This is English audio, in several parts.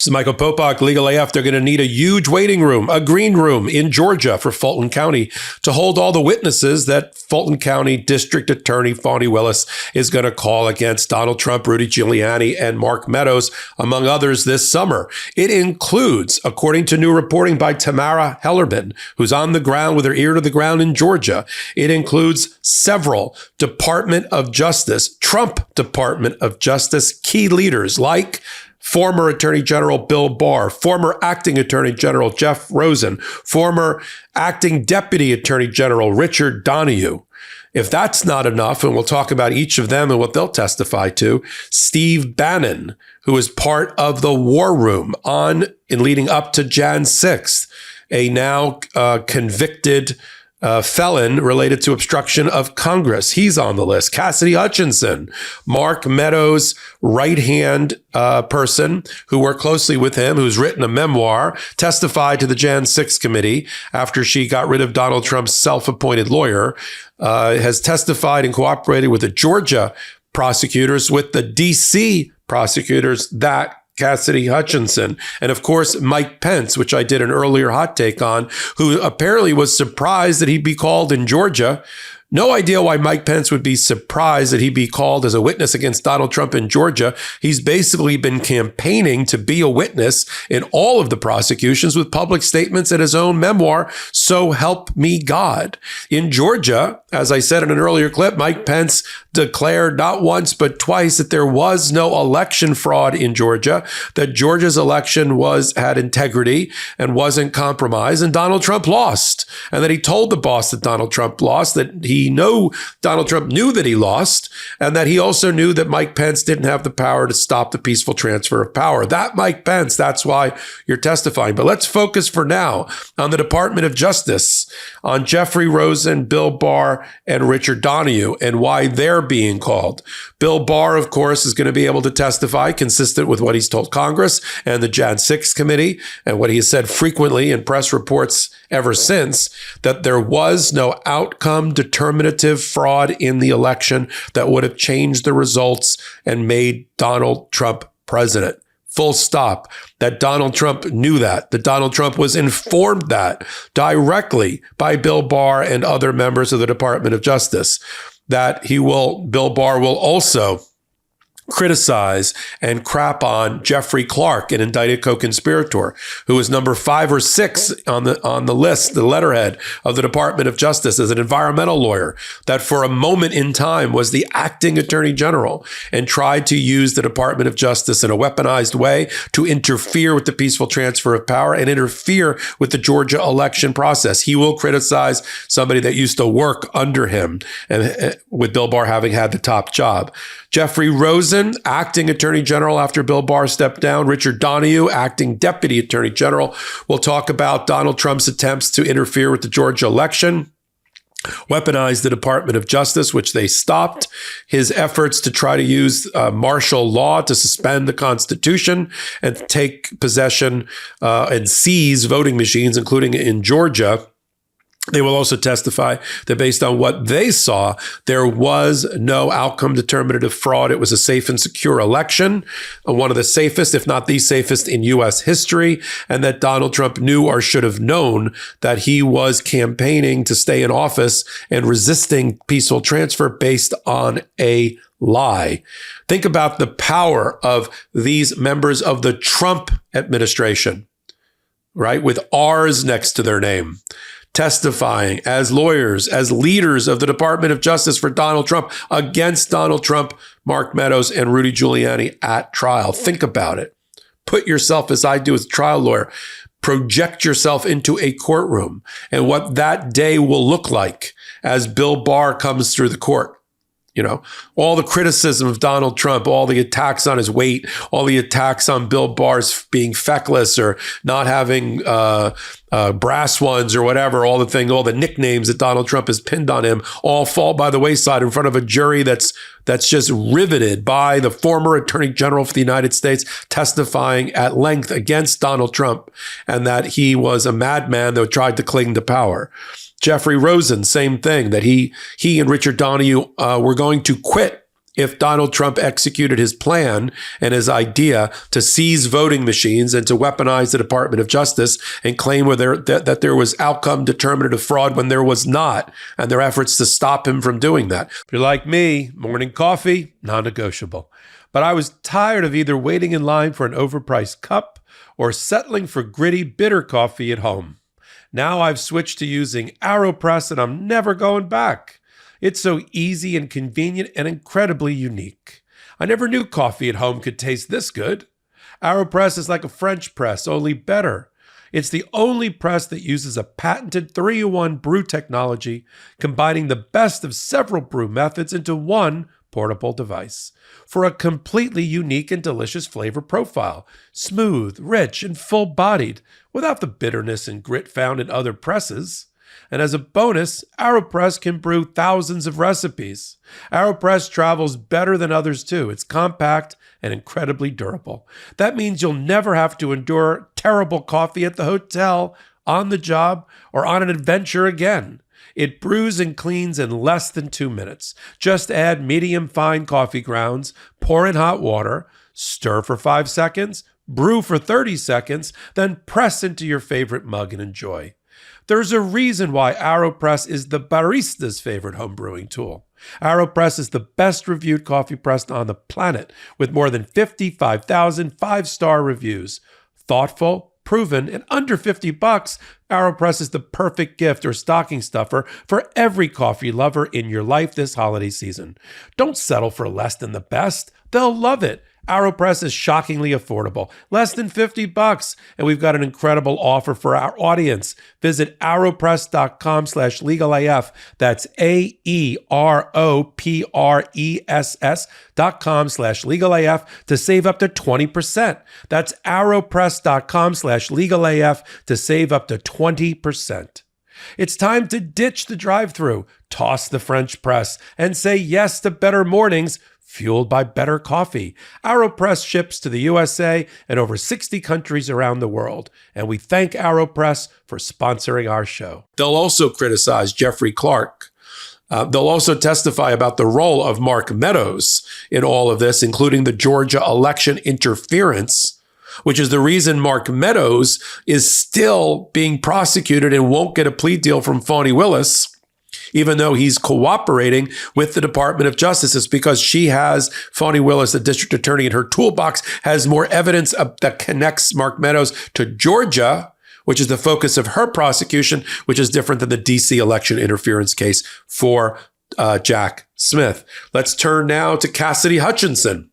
So Michael Popok, Legal AF, they're going to need a huge waiting room, a green room in Georgia for Fulton County to hold all the witnesses that Fulton County District Attorney Fani Willis is going to call against Donald Trump, Rudy Giuliani, and Mark Meadows, among others, this summer. It includes, according to new reporting by Tamara Hellerman, who's on the ground with her ear to the ground in Georgia, it includes several Department of Justice, Trump Department of Justice key leaders like former Attorney General Bill Barr, former Acting Attorney General Jeff Rosen, former Acting Deputy Attorney General Richard Donoghue. If that's not enough, and we'll talk about each of them and what they'll testify to, Steve Bannon, who is part of the war room in leading up to Jan 6th, a now convicted felon related to obstruction of Congress. He's on the list. Cassidy Hutchinson, Mark Meadows' right-hand person who worked closely with him, who's written a memoir, testified to the Jan 6 committee after she got rid of Donald Trump's self-appointed lawyer, has testified and cooperated with the Georgia prosecutors, with the D.C. prosecutors, that Cassidy Hutchinson, and of course, Mike Pence, which I did an earlier hot take on, who apparently was surprised that he'd be called in Georgia. No idea why Mike Pence would be surprised that he'd be called as a witness against Donald Trump in Georgia. He's basically been campaigning to be a witness in all of the prosecutions with public statements in his own memoir, So Help Me God. In Georgia, as I said in an earlier clip, Mike Pence declared not once but twice that there was no election fraud in Georgia, that Georgia's election had integrity and wasn't compromised, and Donald Trump lost. And that he told the boss that Donald Trump lost, that Donald Trump knew that he lost, and that he also knew that Mike Pence didn't have the power to stop the peaceful transfer of power. That Mike Pence, that's why you're testifying. But let's focus for now on the Department of Justice, on Jeffrey Rosen, Bill Barr, and Richard Donoghue, and why they're being called. Bill Barr, of course, is going to be able to testify consistent with what he's told Congress and the Jan 6 committee, and what he has said frequently in press reports ever since, that there was no outcome determinative fraud in the election that would have changed the results and made Donald Trump president. Full stop. That Donald Trump knew that Donald Trump was informed that directly by Bill Barr and other members of the Department of Justice, that Bill Barr will also criticize and crap on Jeffrey Clark, an indicted co-conspirator, who was number 5 or 6 on the list, the letterhead of the Department of Justice as an environmental lawyer, that for a moment in time was the acting attorney general and tried to use the Department of Justice in a weaponized way to interfere with the peaceful transfer of power and interfere with the Georgia election process. He will criticize somebody that used to work under him, and with Bill Barr having had the top job. Jeffrey Rosen, acting attorney general after Bill Barr stepped down. Richard Donoghue, acting deputy attorney general. We'll talk about Donald Trump's attempts to interfere with the Georgia election, weaponize the Department of Justice, which they stopped, his efforts to try to use martial law to suspend the Constitution and take possession and seize voting machines, including in Georgia. They will also testify that based on what they saw, there was no outcome determinative fraud. It was a safe and secure election, one of the safest, if not the safest in U.S. history, and that Donald Trump knew or should have known that he was campaigning to stay in office and resisting peaceful transfer based on a lie. Think about the power of these members of the Trump administration, right, with R's next to their name, testifying as lawyers, as leaders of the Department of Justice for Donald Trump against Donald Trump, Mark Meadows, and Rudy Giuliani at trial. Think about it. Put yourself, as I do as a trial lawyer, project yourself into a courtroom and what that day will look like as Bill Barr comes through the court. You know, all the criticism of Donald Trump, all the attacks on his weight, all the attacks on Bill Barr's being feckless or not having brass ones or whatever, all the nicknames that Donald Trump has pinned on him all fall by the wayside in front of a jury that's just riveted by the former Attorney General for the United States testifying at length against Donald Trump and that he was a madman that tried to cling to power. Jeffrey Rosen, same thing, that he and Richard Donoghue were going to quit if Donald Trump executed his plan and his idea to seize voting machines and to weaponize the Department of Justice and claim that there was outcome determinative fraud when there was not, and their efforts to stop him from doing that. If you're like me, morning coffee, non-negotiable. But I was tired of either waiting in line for an overpriced cup or settling for gritty, bitter coffee at home. Now I've switched to using AeroPress and I'm never going back. It's so easy and convenient and incredibly unique. I never knew coffee at home could taste this good. AeroPress is like a French press, only better. It's the only press that uses a patented 3-in-1 brew technology, combining the best of several brew methods into one portable device for a completely unique and delicious flavor profile. Smooth, rich, and full-bodied, without the bitterness and grit found in other presses. And as a bonus, AeroPress can brew thousands of recipes. AeroPress travels better than others too. It's compact and incredibly durable. That means you'll never have to endure terrible coffee at the hotel, on the job, or on an adventure again. It brews and cleans in less than 2 minutes. Just add medium fine coffee grounds, pour in hot water, stir for 5 seconds, brew for 30 seconds, then press into your favorite mug and enjoy. There's a reason why AeroPress is the barista's favorite home brewing tool. AeroPress is the best reviewed coffee press on the planet with more than 55,000 5-star reviews. Thoughtful, proven, and under $50, AeroPress is the perfect gift or stocking stuffer for every coffee lover in your life this holiday season. Don't settle for less than the best. They'll love it. AeroPress is shockingly affordable, less than $50, and we've got an incredible offer for our audience. Visit aeropress.com/legalaf. That's AEROPRESS.com/legalaf to save up to 20%. That's aeropress.com/legalaf to save up to 20%. It's time to ditch the drive-thru, toss the French press, and say yes to better mornings fueled by better coffee. AeroPress ships to the USA and over 60 countries around the world. And we thank AeroPress for sponsoring our show. They'll also criticize Jeffrey Clark. They'll also testify about the role of Mark Meadows in all of this, including the Georgia election interference, which is the reason Mark Meadows is still being prosecuted and won't get a plea deal from Fani Willis, even though he's cooperating with the Department of Justice. It's because she has, Fani Willis, the district attorney, in her toolbox, has more evidence that connects Mark Meadows to Georgia, which is the focus of her prosecution, which is different than the DC election interference case for Jack Smith. Let's turn now to Cassidy Hutchinson.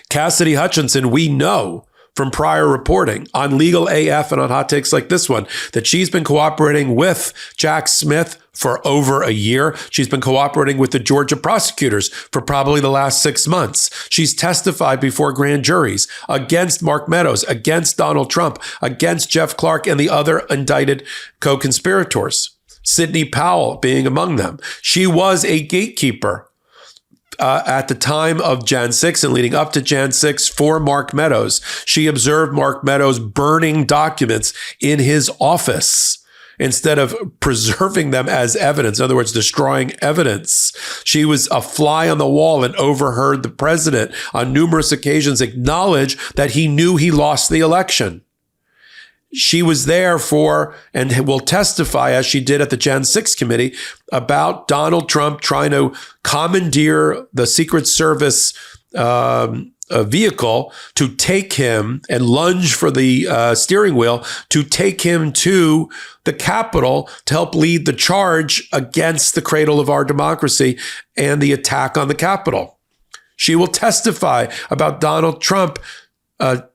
Cassidy Hutchinson, we know from prior reporting on Legal AF and on hot takes like this one, that she's been cooperating with Jack Smith for over a year. She's been cooperating with the Georgia prosecutors for probably the last 6 months. She's testified before grand juries against Mark Meadows, against Donald Trump, against Jeff Clark and the other indicted co-conspirators, Sidney Powell being among them. She was a gatekeeper at the time of Jan 6 and leading up to Jan 6 for Mark Meadows. She observed Mark Meadows burning documents in his office instead of preserving them as evidence. In other words, destroying evidence. She was a fly on the wall and overheard the president on numerous occasions acknowledge that he knew he lost the election. She was there for, and will testify as she did at the Jan 6 committee, about Donald Trump trying to commandeer the Secret Service vehicle to take him and lunge for the steering wheel to take him to the Capitol to help lead the charge against the cradle of our democracy and the attack on the Capitol. She will testify about Donald Trump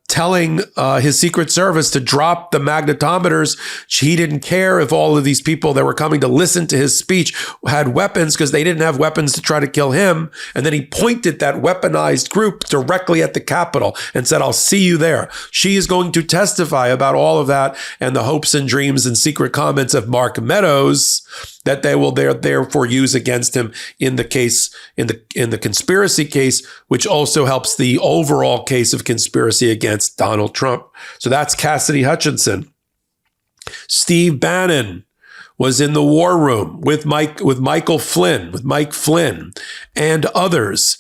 telling his Secret Service to drop the magnetometers. He didn't care if all of these people that were coming to listen to his speech had weapons because they didn't have weapons to try to kill him. And then he pointed that weaponized group directly at the Capitol and said, "I'll see you there." She is going to testify about all of that and the hopes and dreams and secret comments of Mark Meadows that they will therefore use against him in the case, in the conspiracy case, which also helps the overall case of conspiracy against Donald Trump. So that's Cassidy Hutchinson. Steve Bannon was in the war room with Mike Flynn, and others,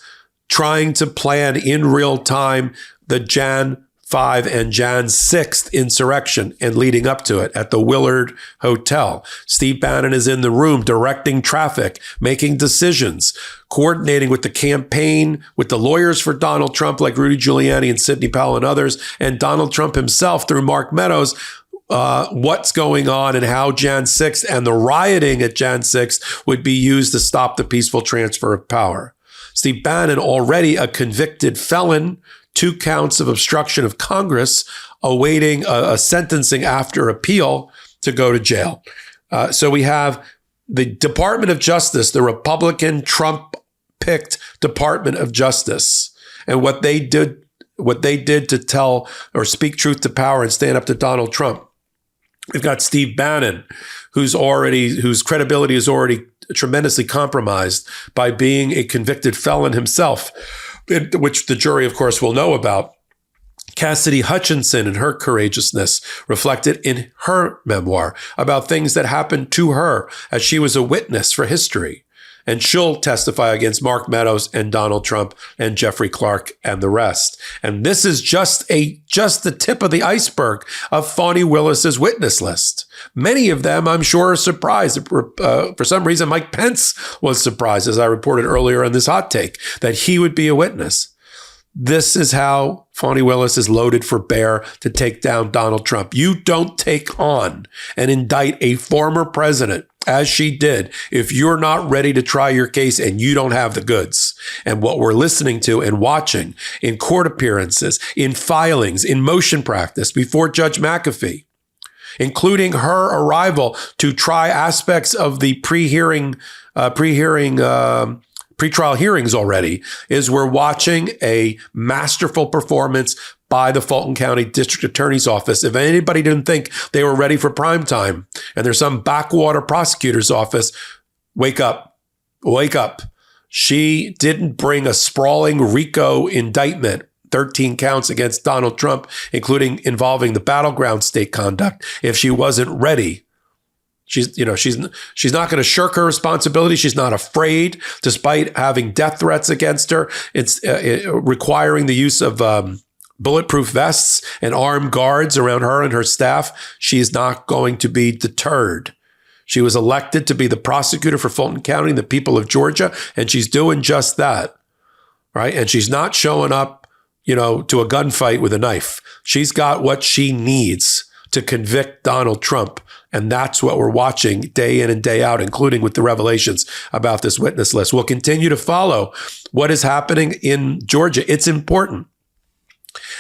trying to plan in real time the Jan 5 and Jan 6th insurrection and leading up to it at the Willard Hotel. Steve Bannon is in the room directing traffic, making decisions, coordinating with the campaign, with the lawyers for Donald Trump like Rudy Giuliani and Sidney Powell and others, and Donald Trump himself through Mark Meadows, what's going on and how Jan 6th and the rioting at Jan 6th would be used to stop the peaceful transfer of power. Steve Bannon, already a convicted felon, 2 counts of obstruction of Congress, awaiting a sentencing after appeal to go to jail. So we have the Department of Justice, the Republican Trump-picked Department of Justice, and what they did to tell or speak truth to power and stand up to Donald Trump. We've got Steve Bannon, whose credibility is already tremendously compromised by being a convicted felon himself, which the jury, of course, will know about. Cassidy Hutchinson and her courageousness reflected in her memoir about things that happened to her as she was a witness for history. And she'll testify against Mark Meadows and Donald Trump and Jeffrey Clark and the rest. And this is just the tip of the iceberg of Fani Willis's witness list. Many of them, I'm sure, are surprised. For some reason, Mike Pence was surprised, as I reported earlier in this hot take, that he would be a witness. This is how Fani Willis is loaded for bear to take down Donald Trump. You don't take on and indict a former president, as she did, if you're not ready to try your case and you don't have the goods. And what we're listening to and watching in court appearances, in filings, in motion practice before Judge McAfee, including her arrival to try aspects of the pretrial hearings already, is we're watching a masterful performance by the Fulton County District Attorney's Office. If anybody didn't think they were ready for prime time and there's some backwater prosecutor's office, wake up, wake up. She didn't bring a sprawling RICO indictment, 13 counts against Donald Trump, including involving the battleground state conduct, if she wasn't ready. She's not going to shirk her responsibility. She's not afraid, despite having death threats against her. It's requiring the use of bulletproof vests and armed guards around her and her staff. She is not going to be deterred. She was elected to be the prosecutor for Fulton County and the people of Georgia, and she's doing just that, right? And she's not showing up, to a gunfight with a knife. She's got what she needs to convict Donald Trump. And that's what we're watching day in and day out, including with the revelations about this witness list. We'll continue to follow what is happening in Georgia. It's important.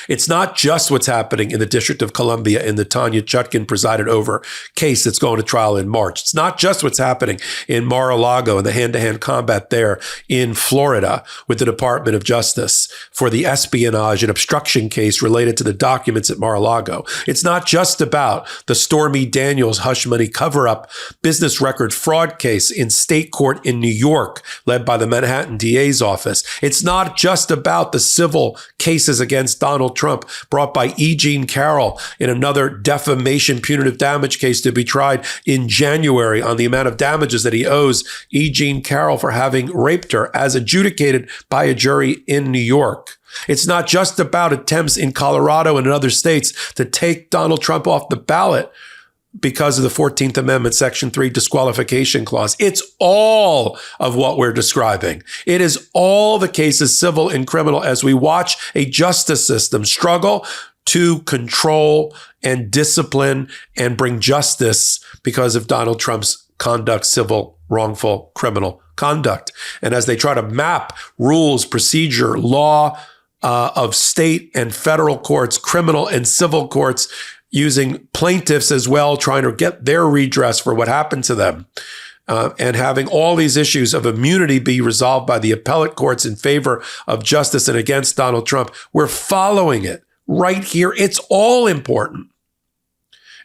It's not just what's happening in the District of Columbia in the Tanya Chutkan presided over case that's going to trial in March. It's not just what's happening in Mar-a-Lago and the hand-to-hand combat there in Florida with the Department of Justice for the espionage and obstruction case related to the documents at Mar-a-Lago. It's not just about the Stormy Daniels hush money cover-up business record fraud case in state court in New York, led by the Manhattan DA's office. It's not just about the civil cases against Donald Trump brought by E. Jean Carroll in another defamation punitive damage case to be tried in January on the amount of damages that he owes E. Jean Carroll for having raped her, as adjudicated by a jury in New York. It's not just about attempts in Colorado and in other states to take Donald Trump off the ballot because of the 14th Amendment, Section 3 disqualification clause. It's all of what we're describing. It is all the cases, civil and criminal, as we watch a justice system struggle to control and discipline and bring justice because of Donald Trump's conduct, civil, wrongful, criminal conduct. And as they try to map rules, procedure, law of state and federal courts, criminal and civil courts, using plaintiffs as well, trying to get their redress for what happened to them, and having all these issues of immunity be resolved by the appellate courts in favor of justice and against Donald Trump. We're following it right here. It's all important.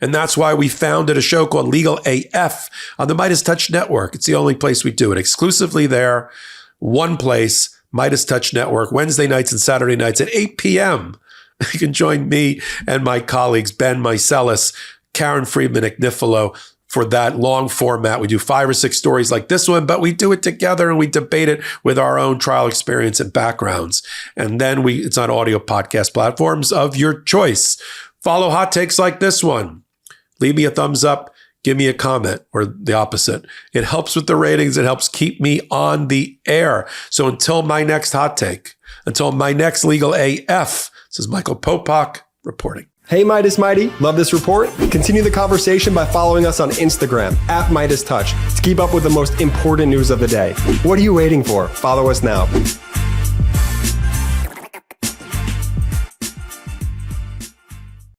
And that's why we founded a show called Legal AF on the MeidasTouch Network. It's the only place we do it, exclusively there, one place, MeidasTouch Network, Wednesday nights and Saturday nights at 8 p.m., You can join me and my colleagues, Ben Meiselas, Karen Friedman-Agnifilo, for that long format. We do 5 or 6 stories like this one, but we do it together and we debate it with our own trial experience and backgrounds. And then it's on audio podcast platforms of your choice. Follow hot takes like this one. Leave me a thumbs up. Give me a comment, or the opposite. It helps with the ratings. It helps keep me on the air. So until my next hot take, until my next Legal AF, this is Michael Popok reporting. Hey, Meidas Mighty, love this report? Continue the conversation by following us on Instagram @MeidasTouch to keep up with the most important news of the day. What are you waiting for? Follow us now.